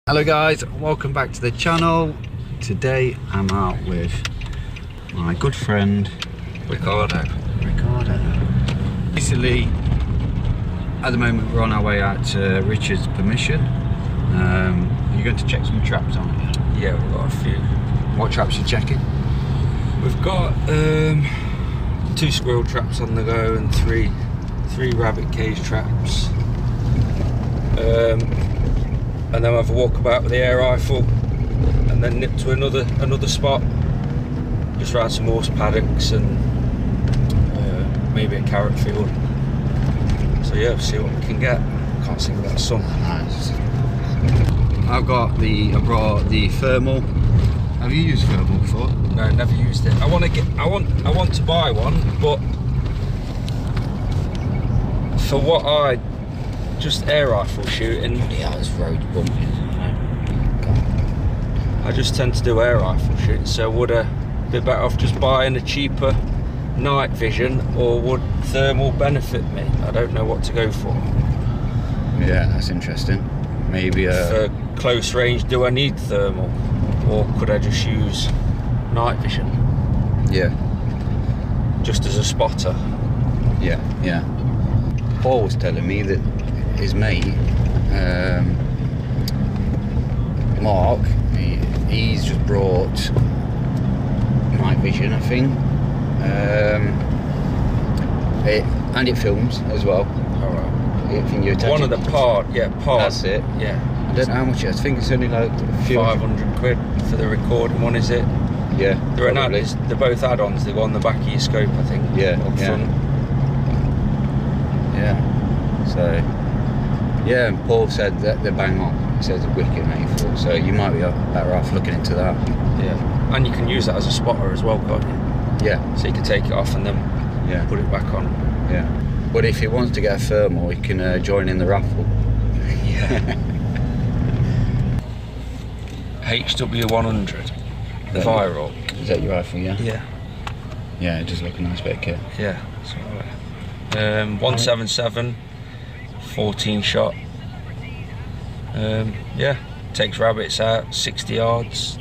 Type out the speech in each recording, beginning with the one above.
Hello guys, welcome back to the channel. Today I'm out with my good friend Ricardo. Basically, at the moment we're on our way out to Richard's permission. You're going to check some traps, aren't you? Yeah, we've got a few. What traps are you checking? We've got 2 squirrel traps on the go and three rabbit cage traps. And then we'll have a walk about with the air rifle and then nip to another spot just around some horse paddocks and maybe a carrot field. So yeah, we'll see what we can get. Can't see without sun. Nice. I brought the thermal. Have you used thermal before? No, never used it. I want to buy one, but for what just air rifle shooting. Yeah, it's road bumping. I just tend to do air rifle shooting, so would a bit better off just buying a cheaper night vision, or would thermal benefit me? I don't know what to go for. Yeah, that's interesting. Maybe for close range, do I need thermal, or could I just use night vision? Yeah. Just as a spotter. Yeah. Paul was telling me that his mate, Mark, he's just brought night vision, I think, and it films as well. Alright. One of the pod. That's it. Yeah. I don't know how much it is. I think it's only like a few 500 quid for the recording one, is it? Yeah. They're both add-ons. They go on the back of your scope, I think. Yeah. Up front. Yeah. So. Yeah, and Paul said that they're bang on. He says a wicked mate, so you might be better off looking into that. Yeah, and you can use that as a spotter as well, can't you? Yeah. So you can take it off and then put it back on. Yeah. But if he wants to get a thermal, he can join in the raffle. Yeah. HW100, the viral. Is that your rifle? Yeah. Yeah. Yeah, it does look a nice bit of kit. Yeah. So, 177. 14 shot. Yeah, takes rabbits out 60 yards,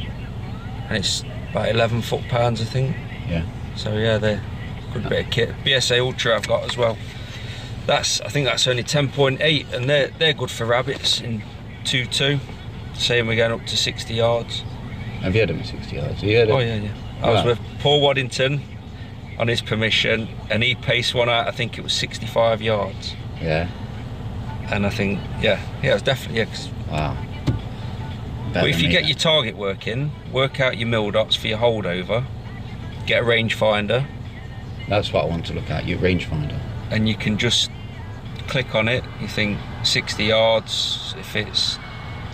and it's about 11 foot-pounds, I think. Yeah. So yeah, they're a good bit of kit. BSA Ultra I've got as well. I think that's only 10.8, and they're good for rabbits in 2.2. Same, we're going up to 60 yards. Have you had them at 60 yards? Have you heard Oh yeah. I was with Paul Waddington on his permission, and he paced one out. I think it was 65 yards. Yeah. And I think, it was definitely, Wow. But if you get your target working, work out your mil dots for your holdover, get a rangefinder. That's what I want to look at, your rangefinder. And you can just click on it, you think 60 yards, if it's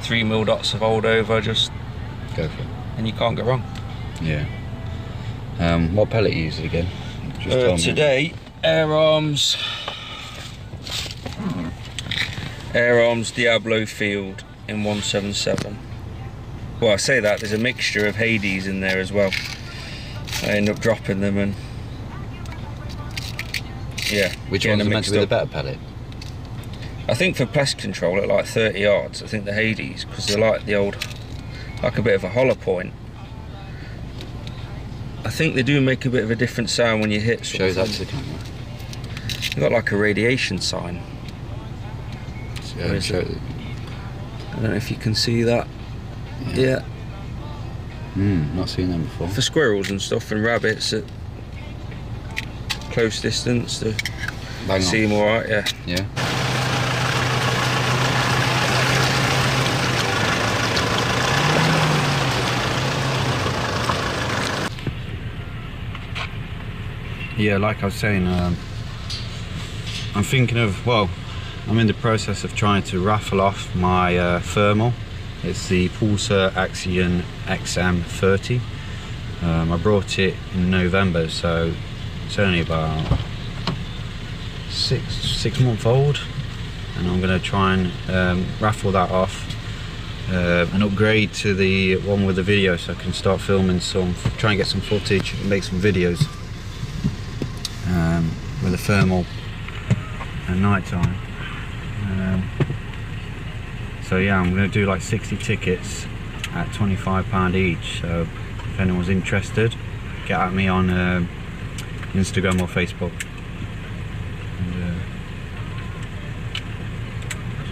3 mil dots of holdover, just go for it. And you can't go wrong. Yeah. What pellet you use it again? Just tell me. Today, Air Arms Diablo Field in 177. Well, I say that, there's a mixture of Hades in there as well. I end up dropping them and Which one's meant to be the better pellet? I think for pest control at like 30 yards, I think the Hades, because they're like the old, like a bit of a hollow point. I think they do make a bit of a different sound when you hit something. Show that to the camera. They've got like a radiation sign. I don't know if you can see that. Yeah. Not seen them before. For squirrels and stuff and rabbits at close distance to see them alright, Yeah. Yeah, like I was saying, I'm thinking of, I'm in the process of trying to raffle off my thermal. It's the Pulsar Axion XM30. I brought it in November, so it's only about six months old, and I'm going to try and raffle that off and upgrade to the one with the video, so I can start filming try and get some footage and make some videos with a thermal at night time. So yeah, I'm going to do like 60 tickets at £25 each. So if anyone's interested, get at me on Instagram or Facebook. And,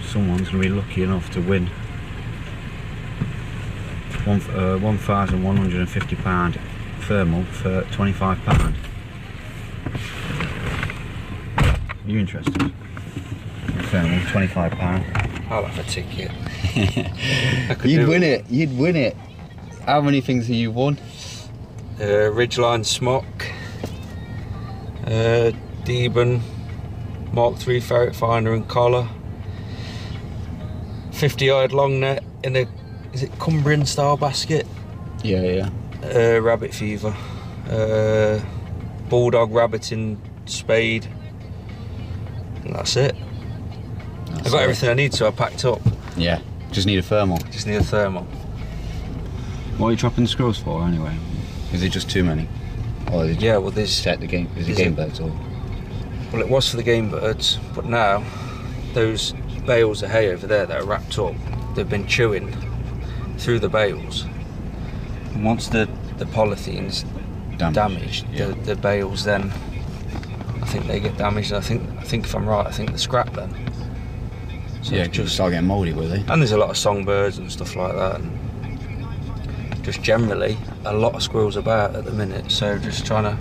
someone's going to be lucky enough to win £1,150 thermal for £25. Are you interested? Thermal, £25. I'll have a ticket. You'd win it. You'd win it. How many things have you won? Ridgeline smock, Deben Mark III ferret finder and collar, 50-yard long net in a, is it Cumbrian style basket? Yeah. Rabbit fever, bulldog rabbit in spade, and that's it. I've got everything I need, so I packed up. Yeah, just need a thermal. Just need a thermal. What are you chopping the squirrels for anyway? Is it just too many? Or is it Yeah, well there's... set the game? Is it game birds or? Well, it was for the game birds, but now those bales of hay over there that are wrapped up, they've been chewing through the bales. And once the polythene's damaged, yeah. the bales then, I think they get damaged. I think if I'm right, I think they scrap them. So Yeah, it's just start getting mouldy, will they? and there's a lot of songbirds and stuff like that, and just generally a lot of squirrels about at the minute. So just trying to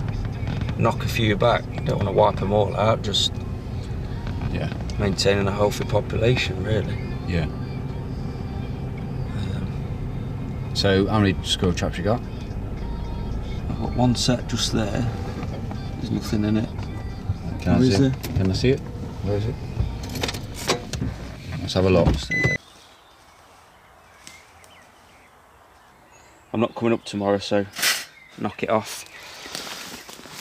knock a few back. Don't want to wipe them all out. Just maintaining a healthy population, really. Yeah. So how many squirrel traps you got? I've got one set just there. There's nothing in it. Can I see it? Can I see it? Where is it? Let's have a look. I'm not coming up tomorrow, so knock it off.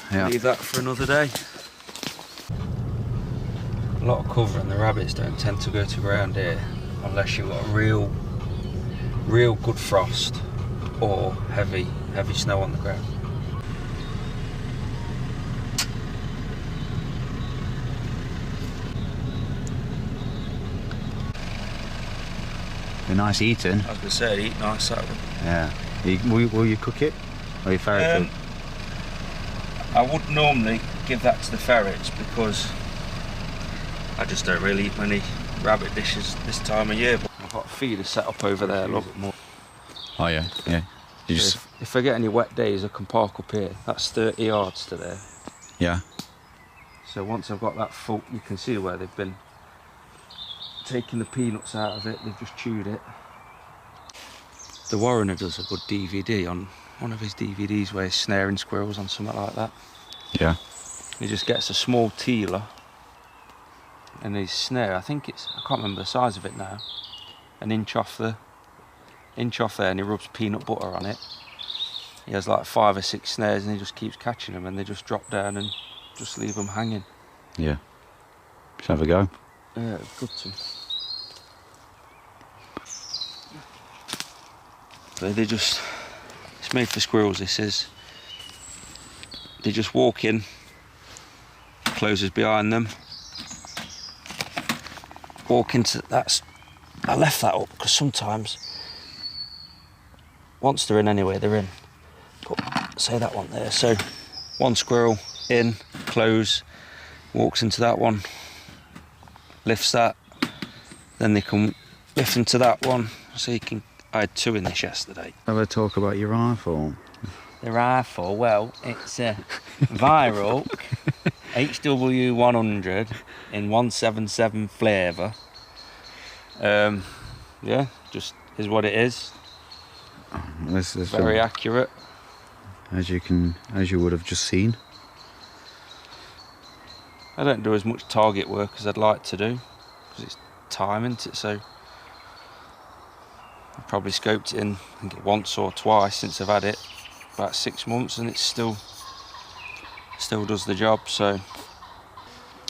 Yeah. Leave that for another day. A lot of cover, and the rabbits don't tend to go to ground here unless you've got a real good frost or heavy snow on the ground. They're nice eating. I was going to say, eat nice that one. Yeah. Will you cook it? Or you ferret food? I would normally give that to the ferrets because I just don't really eat many rabbit dishes this time of year. But I've got a feeder set up over there, look. Oh yeah. You just... If I get any wet days, I can park up here. That's 30 yards to there. Yeah. So once I've got that full, you can see where they've been taking the peanuts out of it. They've just chewed it. The Warrener does a good DVD on one of his DVDs where he's snaring squirrels on something like that. Yeah. He just gets a small tealer and his snare, I think it's, I can't remember the size of it now, an inch off there, and he rubs peanut butter on it. He has like 5 or 6 snares and he just keeps catching them, and they just drop down and just leave them hanging. Yeah. Let's have a go. Yeah, good to. So they just, it's made for squirrels, this is. They just walk in, closes behind them, walk into, that's, I left that up because sometimes, once they're in anyway, they're in. But say that one there, so one squirrel in, close, walks into that one, lifts that, then they can lift into that one, so you can, I had 2 in this yesterday. Have a talk about your rifle. The rifle, well, it's a Viroc HW100 in 177 flavour. Yeah, just is what it is. This is very accurate. As you would have just seen. I don't do as much target work as I'd like to do because it's time, isn't it? So I've probably scoped it in, I think, once or twice since I've had it, about 6 months, and it still does the job. So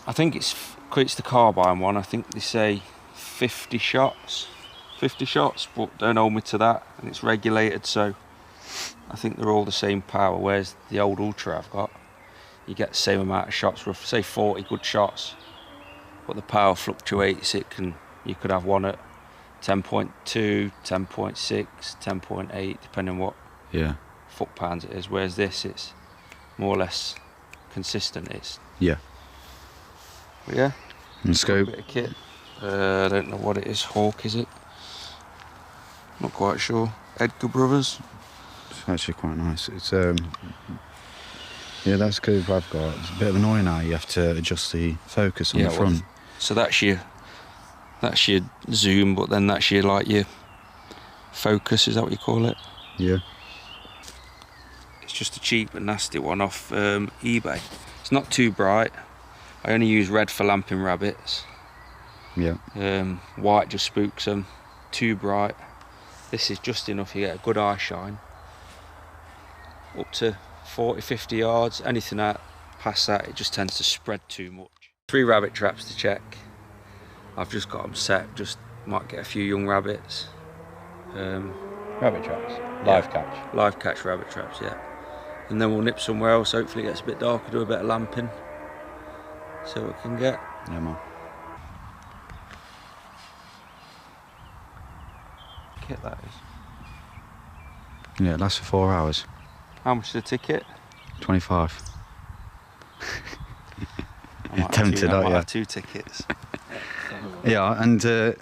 I think it's the carbine one. I think they say 50 shots, but don't hold me to that, and it's regulated, so I think they're all the same power, whereas the old Ultra I've got, you get the same amount of shots, say 40 good shots, but the power fluctuates. You could have one at 10.2, 10.6, 10.8, depending on what foot pounds it is. Whereas this, it's more or less consistent. But yeah. And scope. A bit of kit. I don't know what it is. Hawk, is it? Not quite sure. Edgar Brothers. It's actually quite nice. It's yeah, that's good. I've got. It's a bit annoying now. You have to adjust the focus on the front. So that's your zoom, but then that's your your focus. Is that what you call it? Yeah. It's just a cheap and nasty one off eBay. It's not too bright. I only use red for lamping rabbits. Yeah. White just spooks them. Too bright. This is just enough. You get a good eye shine. Up to 40, 50 yards. Anything out past that, it just tends to spread too much. 3 rabbit traps to check. I've just got them set. Just might get a few young rabbits. Rabbit traps. Live catch. Live catch rabbit traps. Yeah. And then we'll nip somewhere else. Hopefully it gets a bit darker. Do a bit of lamping. See what we can get. Yeah, man. Kit that is. Yeah, it lasts for 4 hours. How much is the ticket? 25. You're tempted, aren't you? I have 2 tickets. Yeah, and it's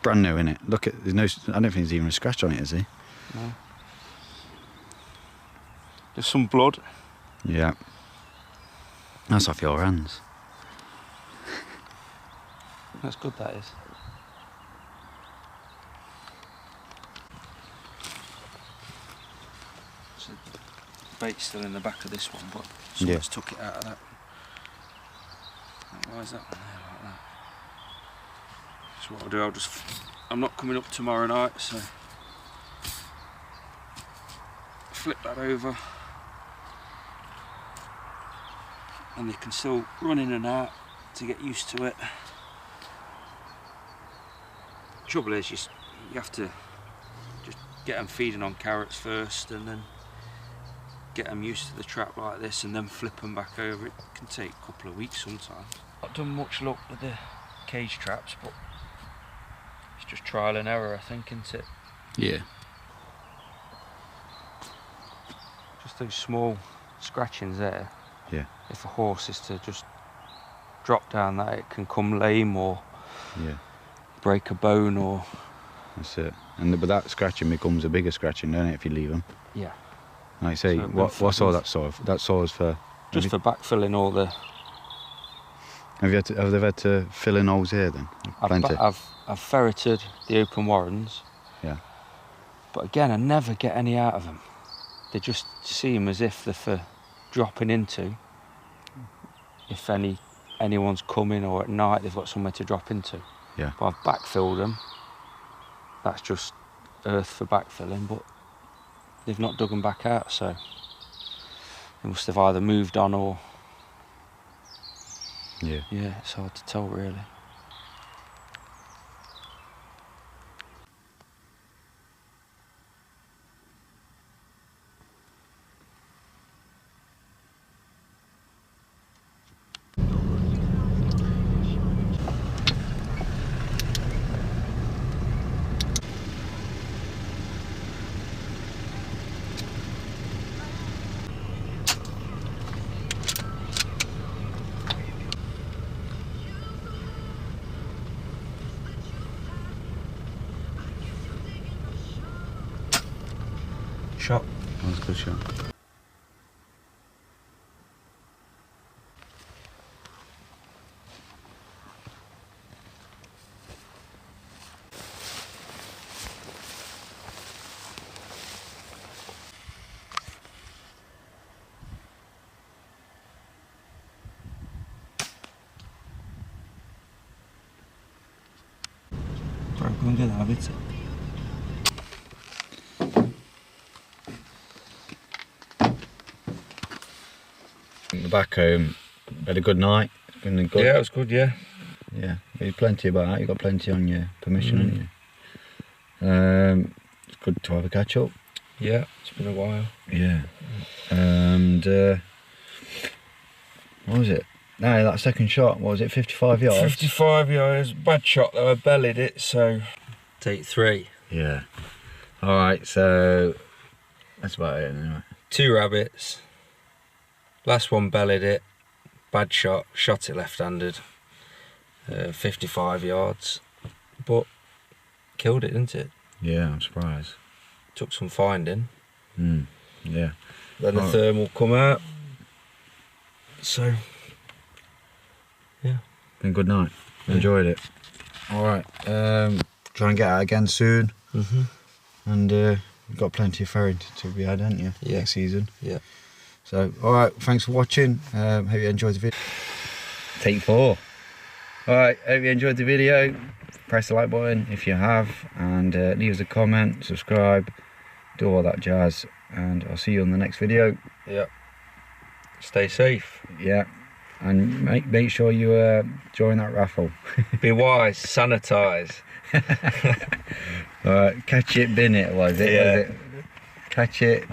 brand new, innit? Look at, there's no. I don't think there's even a scratch on it, is he? No. There's some blood. Yeah. That's off your hands. That's good, that is. So the bait's still in the back of this one, but someone's took it out of that. Why is that one there like that? So what I'll do, I'm not coming up tomorrow night, so flip that over. And they can still run in and out to get used to it. Trouble is, you have to just get them feeding on carrots first, and then get them used to the trap like this, and then flip them back over. It can take a couple of weeks sometimes. Not done much luck with the cage traps, but it's just trial and error, I think, isn't it? Yeah. Just those small scratchings there. Yeah. If a horse is to just drop down that, it can come lame or break a bone or... That's it. But that scratching becomes a bigger scratching, don't it, if you leave them? Yeah. Like I say, so what's all that sort of? That sort is for... Just for backfilling all the... Have they had to fill in holes here then? Plenty. I've ferreted the open warrens. Yeah. But again, I never get any out of them. They just seem as if they're for dropping into. If anyone's coming, or at night they've got somewhere to drop into. Yeah. But I've backfilled them. That's just earth for backfilling, but they've not dug them back out, so they must have either moved on or... Yeah. Yeah, it's hard to tell really. Shot. That was a good shot. Go and get that bit. Back home, had a good night. Good. Yeah, it was good. Yeah. Yeah, you had plenty about that. You got plenty on your permission, haven't you? It's good to have a catch up. Yeah, it's been a while. Yeah. And what was it? No, that second shot, what was it, 55 yards? 55 yards, bad shot though, I bellied it, so... Take 3. Yeah. Alright, so that's about it anyway. 2 rabbits. Last one bellied it, bad shot, shot it left-handed. 55 yards, but killed it, didn't it? Yeah, I'm surprised. Took some finding. Yeah. Then the thermal come out. So, yeah. Been a good night. Enjoyed it. Alright, try and get out again soon. And you've got plenty of ferrying to be had, haven't you? Yeah. Next season. Yeah. So, alright, thanks for watching. Hope you enjoyed the video. Take 4. Alright, hope you enjoyed the video. Press the like button if you have, and leave us a comment, subscribe, do all that jazz, and I'll see you on the next video. Yeah. Stay safe. Yeah, and make sure you join that raffle. Be wise, sanitize. Alright, catch it, bin it, was it? Yeah. Was it? Catch it,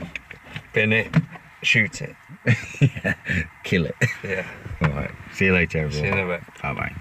Bin it, shoot it. yeah. Kill it. Yeah. Alright, see you later everyone. See you in a bit. Bye bye.